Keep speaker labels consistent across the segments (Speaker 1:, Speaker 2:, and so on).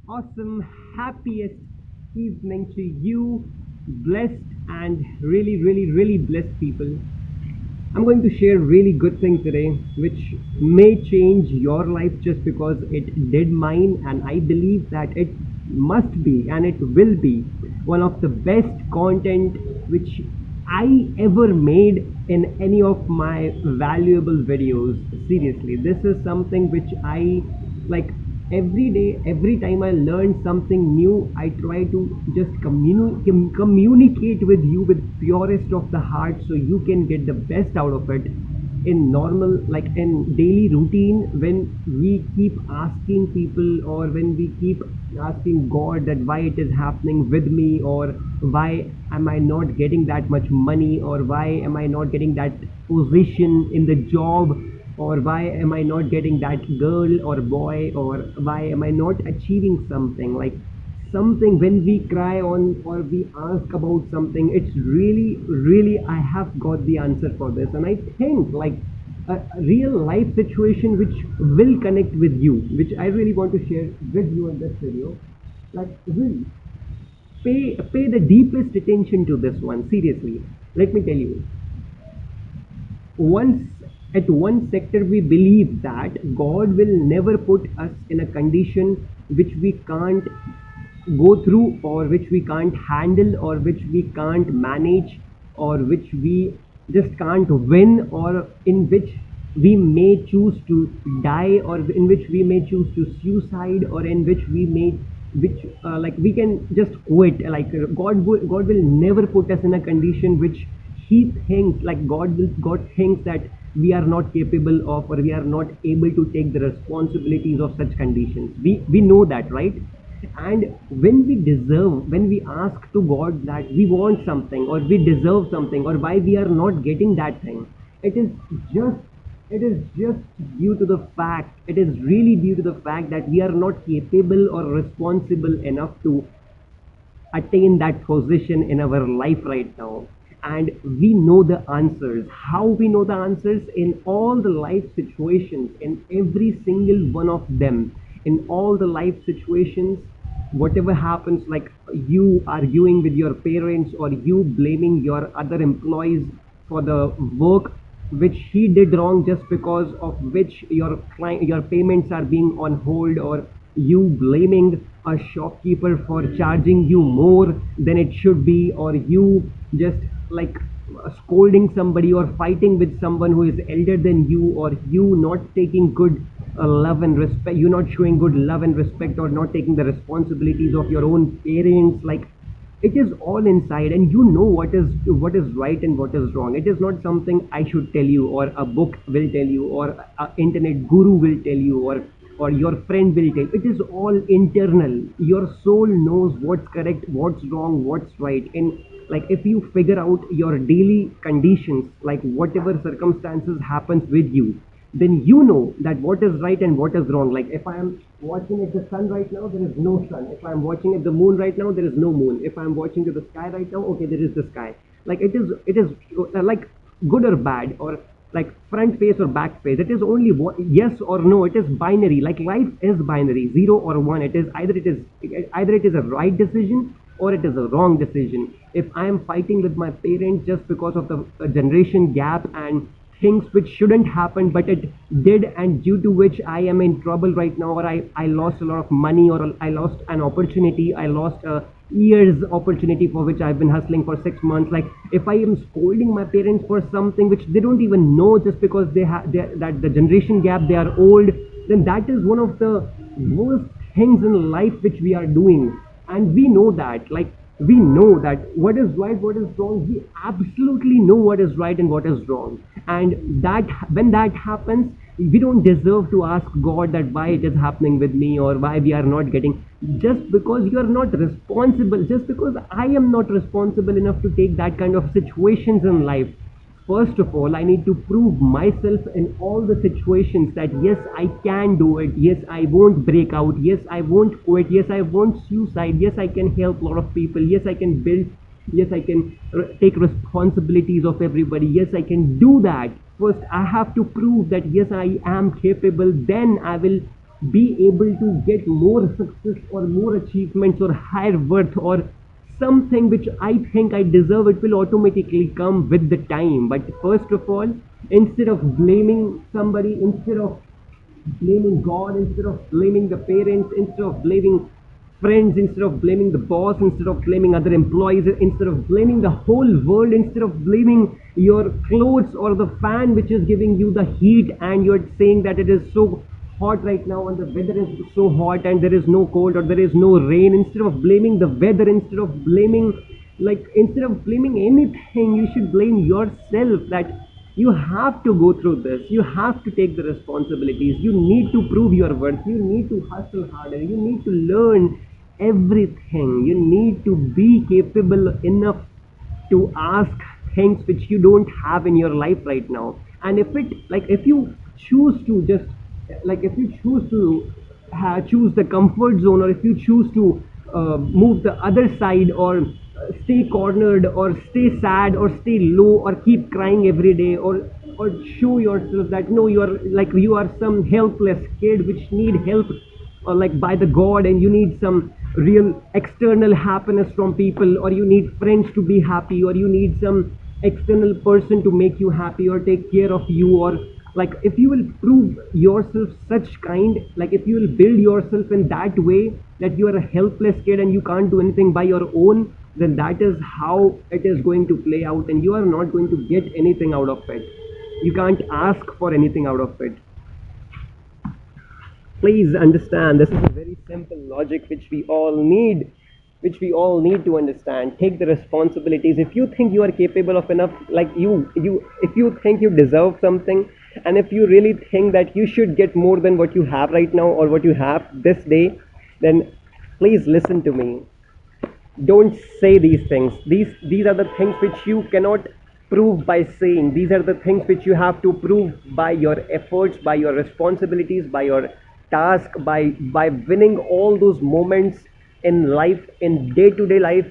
Speaker 1: awesome, happiest evening to you, blessed and really blessed people. I'm going to share really good thing today, which may change your life just because it did mine, and I believe that it must be and it will be one of the best content which I ever made in any of my valuable videos. Seriously, this is something which I like every day. Every time I learn something new, I try to just communicate with you with purest of the heart, so you can get the best out of it in normal, like in daily routine, when we keep asking people, or when we keep asking God that why it is happening with me, or why am I not getting that much money, or why am I not getting that position in the job, or why am I not getting that girl or boy, or why am I not achieving something, like something. When we cry on or we ask about something, it's really I have got the answer for this. And I think like a real life situation which will connect with you, which I really want to share with you in this video. Like really pay the deepest attention to this one. Seriously, let me tell you, once at one sector we believe that God will never put us in a condition which we can't go through, or which we can't handle, or which we can't manage, or which we just can't win, or in which we may choose to die, or in which we may choose to suicide, or in which we may which like we can just quit. Like God will never put us in a condition which he thinks, like God thinks that we are not capable of, or we are not able to take the responsibilities of such conditions. We know that, right? And when we ask to God that we want something, or we deserve something, or why we are not getting that thing, it is just just due to the fact, it is really due to the fact that we are not capable or responsible enough to attain that position in our life right now. And we know the answers. How we know the answers? In all the life situations, in every single one of them, in all the life situations, whatever happens, like you arguing with your parents, or you blaming your other employees for the work which he did wrong, just because of which your payments are being on hold, or you blaming a shopkeeper for charging you more than it should be, or you just like scolding somebody, or fighting with someone who is elder than you, or you not taking good love and respect, you not showing good love and respect, or not taking the responsibilities of your own parents. Like it is all inside, and you know what is right and what is wrong. It is not something I should tell you, or a book will tell you, or a internet guru will tell you, or your friend will tell. It is all internal. Your soul knows what's correct, what's wrong, what's right. And like if you figure out your daily conditions, like whatever circumstances happens with you, then you know that what is right and what is wrong. Like if I am watching at the sun right now, there is no sun. If I am watching at the moon right now, there is no moon. If I am watching to the sky right now, okay, there is the sky. Like it is like good or bad, or like front face or back face. It is only yes or no. It is binary. Like life is binary, 0 or 1. It is either it is a right decision, or it is a wrong decision. If I am fighting with my parents just because of the generation gap and things which shouldn't happen but it did, and due to which I am in trouble right now, or I lost a lot of money, or I lost an opportunity, I lost a year's opportunity for which I've been hustling for 6 months. Like if I am scolding my parents for something which they don't even know, just because they have that the generation gap, they are old, then that is one of the worst things in life which we are doing. And we know that, like we know that what is right, what is wrong. We absolutely know what is right and what is wrong. And that when that happens, we don't deserve to ask God that why it is happening with me, or why we are not getting. Just because you are not responsible, just because I am not responsible enough to take that kind of situations in life, first of all I need to prove myself in all the situations that yes, I can do it. Yes, I won't break out. Yes, I won't quit. Yes, I won't suicide. Yes, I can help a lot of people. Yes, I can build. Yes, I can take responsibilities of everybody. Yes, I can do that. First I have to prove that yes, I am capable. Then I will be able to get more success or more achievements or higher worth or something which I think I deserve, it will automatically come with the time. But first of all, instead of blaming somebody, instead of blaming God, instead of blaming the parents, instead of blaming friends, instead of blaming the boss, instead of blaming other employees, instead of blaming the whole world, instead of blaming your clothes or the fan which is giving you the heat and you're saying that it is so hot right now and the weather is so hot and there is no cold or there is no rain, instead of blaming the weather, instead of blaming anything, you should blame yourself that you have to go through this, you have to take the responsibilities, you need to prove your worth, you need to hustle harder, you need to learn everything, you need to be capable enough to ask things which you don't have in your life right now. And if you choose to just if you choose to choose the comfort zone, or if you choose to move the other side, or stay cornered, or stay sad, or stay low, or keep crying every day, or show yourself that no, you are some helpless kid which need help, or by the god, and you need some real external happiness from people, or you need friends to be happy, or you need some external person to make you happy or take care of you, or if you will prove yourself such kind, if you will build yourself in that way that you are a helpless kid and you can't do anything by your own, then that is how it is going to play out, and you are not going to get anything out of it. You can't ask for anything out of it. Please understand, this is a very simple logic which we all need to understand. Take the responsibilities. If you think you are capable of enough, if you think you deserve something, and if you really think that you should get more than what you have right now or what you have this day, then please listen to me. Don't say these things. These are the things which you cannot prove by saying. These are the things which you have to prove by your efforts, by your responsibilities, by your task, by winning all those moments in life, in day to day life,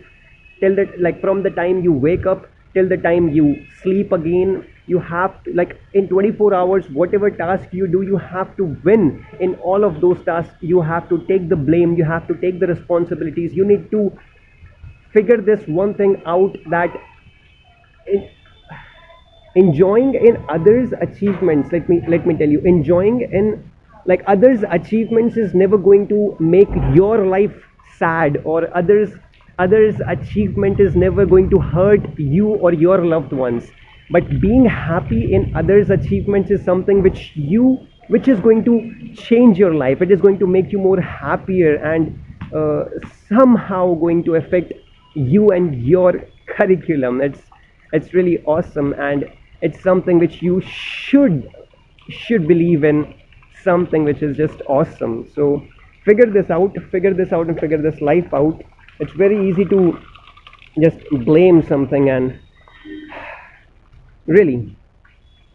Speaker 1: till that, from the time you wake up till the time you sleep again. You have to, in 24 hours, whatever task you do, you have to win in all of those tasks. You have to take the blame, you have to take the responsibilities. You need to figure this one thing out, that in, enjoying in others achievements, let me tell you, enjoying in others achievements is never going to make your life sad, or others achievement is never going to hurt you or your loved ones. But being happy in others achievements is something which is going to change your life. It is going to make you more happier, and uh, somehow going to affect you and your curriculum. It's really awesome, and it's something which you should believe in, something which is just awesome. So figure this out and figure this life out. It's very easy to just blame something, and really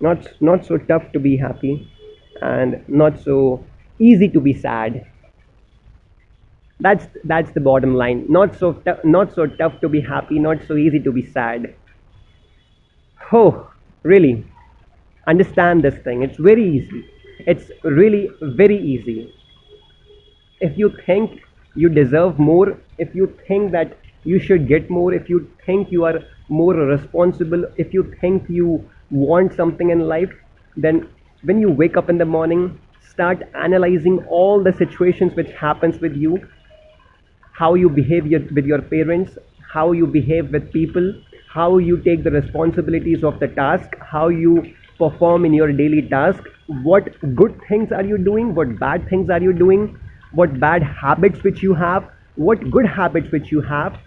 Speaker 1: not so tough to be happy, and not so easy to be sad. That's the bottom line. Not so tough to be happy, not so easy to be sad. Oh, really? Understand this thing. It's very easy. It's really very easy. If you think you deserve more, if you think that you should get more, if you think you are more responsible, if you think you want something in life, then when you wake up in the morning, start analyzing all the situations which happens with you, how you behave with your parents, how you behave with people, how you take the responsibilities of the task, how you perform in your daily task, what good things are you doing, what bad things are you doing, what bad habits which you have, what good habits which you have,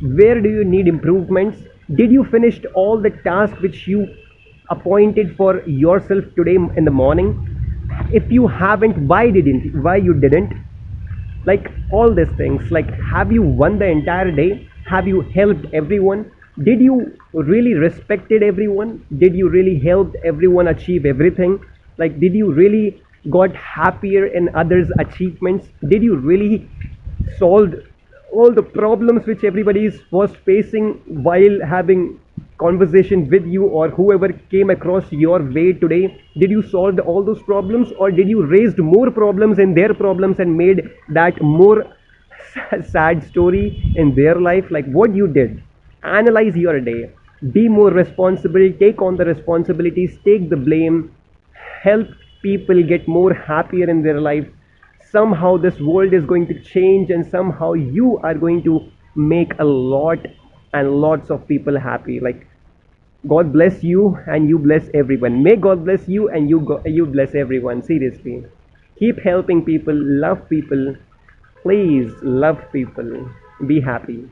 Speaker 1: where do you need improvements, did you finish all the tasks which you appointed for yourself today in the morning? If you haven't, why you didn't? All these things, have you won the entire day, have you helped everyone, did you really respected everyone, did you really helped everyone achieve everything, did you really got happier in others achievements, did you really solved all the problems which everybody was facing while having conversation with you, or whoever came across your way today, did you solve all those problems, or did you raised more problems in their problems and made that more sad story in their life? Like, what you did? Analyze your day, be more responsible, take on the responsibilities, take the blame, help people get more happier in their life. Somehow this world is going to change, and somehow you are going to make a lot and lots of people happy. Like, God bless you and you bless everyone. May God bless you and you bless everyone. Seriously, keep helping people, love people. Please love people. Be happy.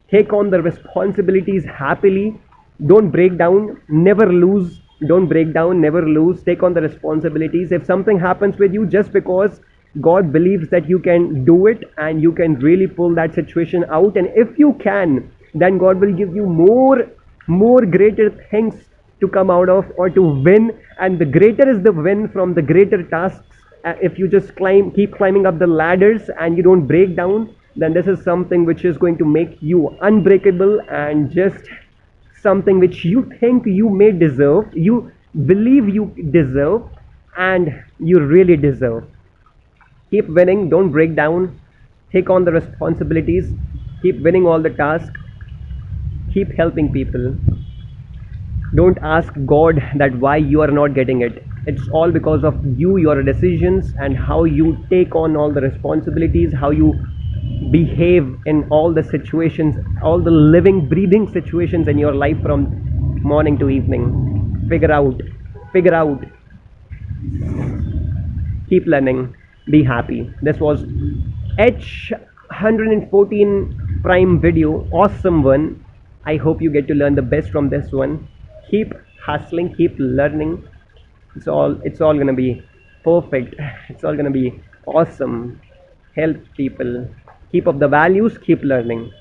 Speaker 1: Take on the responsibilities happily. Don't break down. Never lose. Don't break down. Never lose. Take on the responsibilities. If something happens with you, just because God believes that you can do it and you can really pull that situation out, and if you can, then God will give you more greater things to come out of or to win. And the greater is the win from the greater tasks. If you just keep climbing up the ladders and you don't break down, then this is something which is going to make you unbreakable, and just something which you think you may deserve, you believe you deserve, and you really deserve. Keep winning, don't break down, take on the responsibilities, keep winning all the tasks, keep helping people. Don't ask God that why you are not getting it. It's all because of you, your decisions, and how you take on all the responsibilities, how you behave in all the situations, all the living, breathing situations in your life from morning to evening. Figure out, keep learning, be happy. This was H114 Prime video, awesome one. I hope you get to learn the best from this one. Keep hustling, keep learning. It's all gonna be perfect. It's all gonna be awesome. Help people. Keep up the values, keep learning.